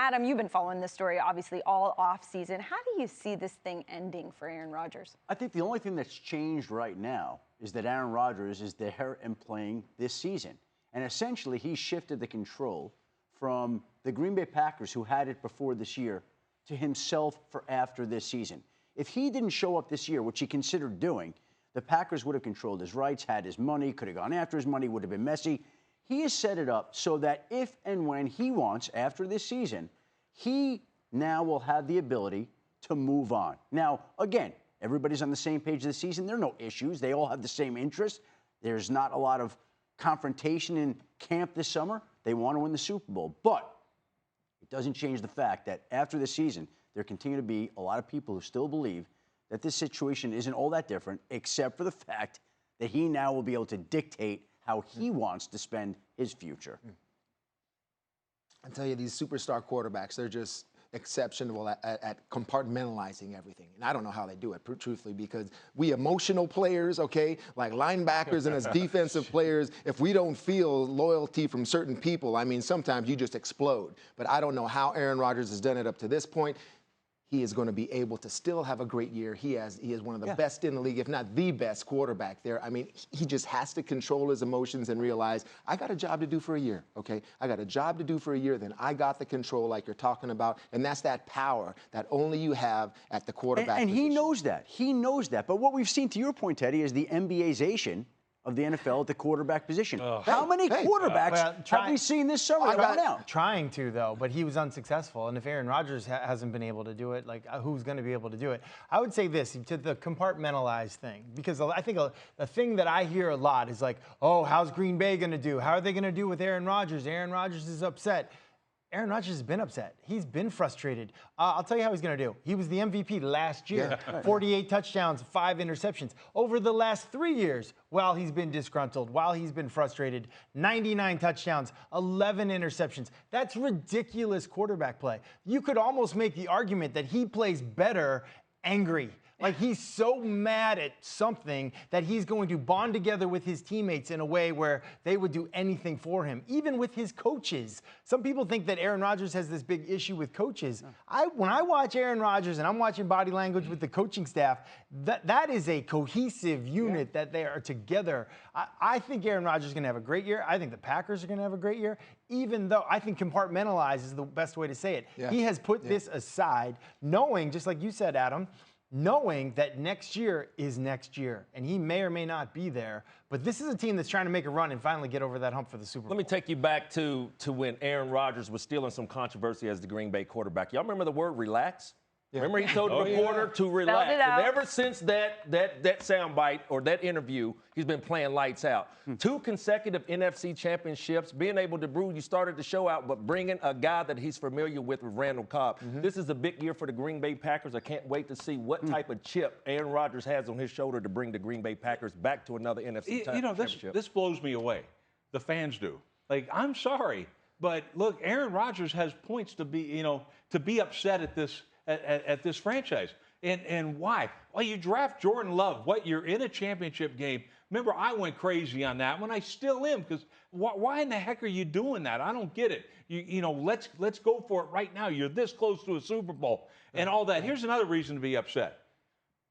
Adam, you've been following this story obviously all off season. How do you see this thing ending for Aaron Rodgers? I think the only thing that's changed right now is that Aaron Rodgers is there and playing this season. And essentially, he shifted the control from the Green Bay Packers, who had it before this year, to himself for after this season. If he didn't show up this year, which he considered doing, the Packers would have controlled his rights, had his money, could have gone after his money, would have been messy. He has set it up so that if and when he wants, after this season, he now will have the ability to move on. Now, again, everybody's on the same page this season. There are no issues. They all have the same interests. There's not a lot of confrontation in camp this summer. They want to win the Super Bowl. But it doesn't change the fact that after the season, there continue to be a lot of people who still believe that this situation isn't all that different, except for the fact that he now will be able to dictate how he wants to spend his future. I tell you, these superstar quarterbacks, they're just exceptional at compartmentalizing everything. And I don't know how they do it, truthfully, because we emotional players, okay, like linebackers and as defensive players, if we don't feel loyalty from certain people, I mean, sometimes you just explode. But I don't know how Aaron Rodgers has done it up to this point. He is going to be able to still have a great year. He is one of the best in the league, if not the best quarterback there. I mean, he just has to control his emotions and realize, I got a job to do for a year, okay? I got a job to do for a year, then I got the control like you're talking about, and that's that power that only you have at the quarterback and position. he knows that. He knows that. But what we've seen, to your point, Teddy, is the NBAization of the NFL at the quarterback position. How many quarterbacks have we seen this summer now? Trying to, though, but he was unsuccessful. And if Aaron Rodgers hasn't been able to do it, like, who's going to be able to do it? I would say this, to the compartmentalized thing, because I think the thing that I hear a lot is like, oh, how's Green Bay going to do? How are they going to do with Aaron Rodgers? Aaron Rodgers is upset. Aaron Rodgers has been upset. He's been frustrated. I'll tell you how he's going to do. He was the MVP last year. 48 touchdowns, 5 interceptions. Over the last 3 years, while he's been disgruntled, while he's been frustrated, 99 touchdowns, 11 interceptions. That's ridiculous quarterback play. You could almost make the argument that he plays better angry. Like, he's so mad at something that he's going to bond together with his teammates in a way where they would do anything for him, even with his coaches. Some people think that Aaron Rodgers has this big issue with coaches. When I watch Aaron Rodgers and I'm watching body language with the coaching staff, that is a cohesive unit that they are together. I think Aaron Rodgers is going to have a great year. I think the Packers are going to have a great year, even though I think compartmentalize is the best way to say it. He has put this aside, knowing, just like you said, Adam, knowing that next year is next year, and he may or may not be there. But this is a team that's trying to make a run and finally get over that hump for the Super Bowl. Let me take you back to when Aaron Rodgers was still in some controversy as the Green Bay quarterback. Y'all remember the word relax? Remember he told the reporter to relax. And ever since that soundbite or that interview, he's been playing lights out. 2 consecutive NFC championships, being able to brew, you started the show out, but bringing a guy that he's familiar with Randall Cobb. This is a big year for the Green Bay Packers. I can't wait to see what type of chip Aaron Rodgers has on his shoulder to bring the Green Bay Packers back to another NFC championship. This blows me away. The fans do. Like, I'm sorry, but look, Aaron Rodgers has points to be upset at this. At this franchise. And why? Well, you draft Jordan Love. You're in a championship game. Remember, I went crazy on that one. I still am, because why in the heck are you doing that? I don't get it. Let's go for it right now. You're this close to a Super Bowl and all that. Here's another reason to be upset.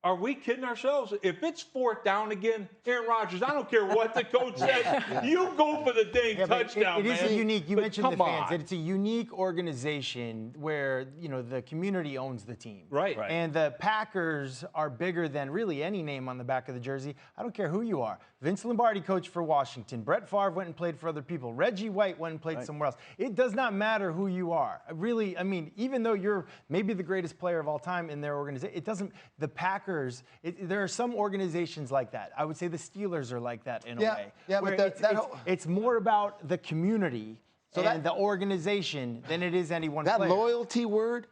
Are we kidding ourselves? If it's 4th down again, Aaron Rodgers, I don't care what the coach says. You go for the dang touchdown, man. It is a unique, you mentioned the fans. On. It's a unique organization where, the community owns the team. Right. And the Packers are bigger than really any name on the back of the jersey. I don't care who you are. Vince Lombardi coached for Washington. Brett Favre went and played for other people. Reggie White went and played somewhere else. It does not matter who you are. Really, I mean, even though you're maybe the greatest player of all time in their organization, it doesn't, the Packers, there are some organizations like that. I would say the Steelers are like that in a way. Yeah, but it's more about the community and the organization than it is any one player. That loyalty word,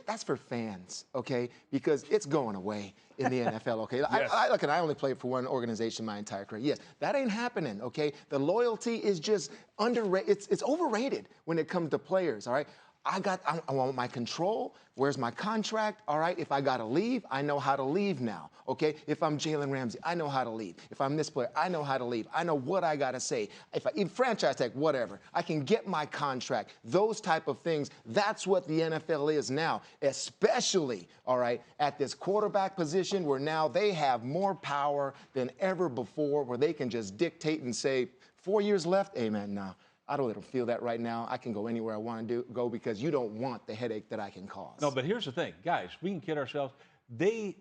that's for fans, okay? Because it's going away in the NFL, okay? Look, I only played for one organization my entire career. Yes, that ain't happening, okay? The loyalty is just underrated. It's overrated when it comes to players, all right? I want my control. Where's my contract? All right, if I got to leave, I know how to leave now, okay? If I'm Jalen Ramsey, I know how to leave. If I'm this player, I know how to leave. I know what I got to say. If I franchise tag, whatever, I can get my contract. Those type of things, that's what the NFL is now, especially, all right, at this quarterback position where now they have more power than ever before, where they can just dictate and say, 4 years left, amen, now. I don't feel that right now. I can go anywhere I want to go because you don't want the headache that I can cause. No, but here's the thing, guys. We can kid ourselves. They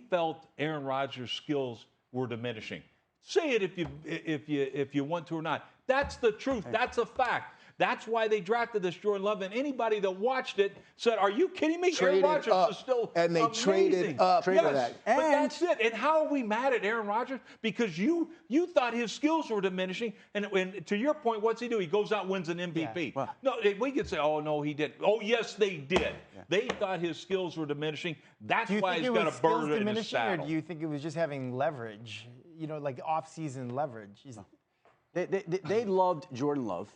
felt Aaron Rodgers' skills were diminishing. Say it if you want to or not. That's the truth. That's a fact. That's why they drafted this Jordan Love. And anybody that watched it said, "Are you kidding me? Traded Aaron Rodgers is still and they amazing." traded up for Yes, that. but that's it. And how are we mad at Aaron Rodgers? Because you thought his skills were diminishing. And to your point, what's he do? He goes out and wins an MVP. Yeah. No, we could say, "Oh no, he didn't." Oh yes, they did. Yeah. They thought his skills were diminishing. That's why he's got a bird in his saddle. Or do you think it was just having leverage? You know, like off-season leverage. They loved Jordan Love,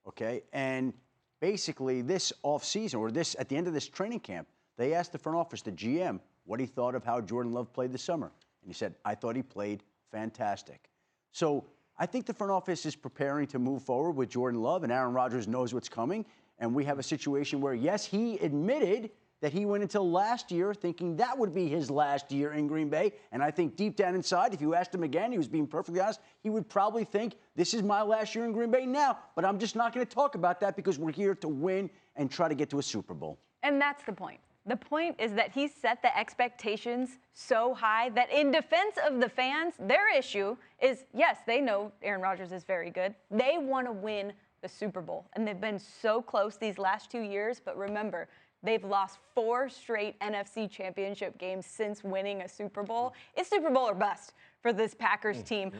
okay? And basically this offseason, or this at the end of this training camp, they asked the front office, the GM, what he thought of how Jordan Love played this summer. And he said, I thought he played fantastic. So I think the front office is preparing to move forward with Jordan Love, and Aaron Rodgers knows what's coming. And we have a situation where, yes, he admitted that he went until last year thinking that would be his last year in Green Bay. And I think deep down inside, if you asked him again, he was being perfectly honest, he would probably think, this is my last year in Green Bay now, but I'm just not going to talk about that because we're here to win and try to get to a Super Bowl. And that's the point. The point is that he set the expectations so high that in defense of the fans, their issue is, yes, they know Aaron Rodgers is very good. They want to win the Super Bowl. And they've been so close these last 2 years. But remember, they've lost 4 straight NFC championship games since winning a Super Bowl. It's Super Bowl or bust for this Packers team.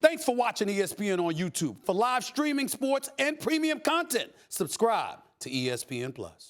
Thanks for watching ESPN on YouTube. For live streaming sports and premium content, subscribe to ESPN+.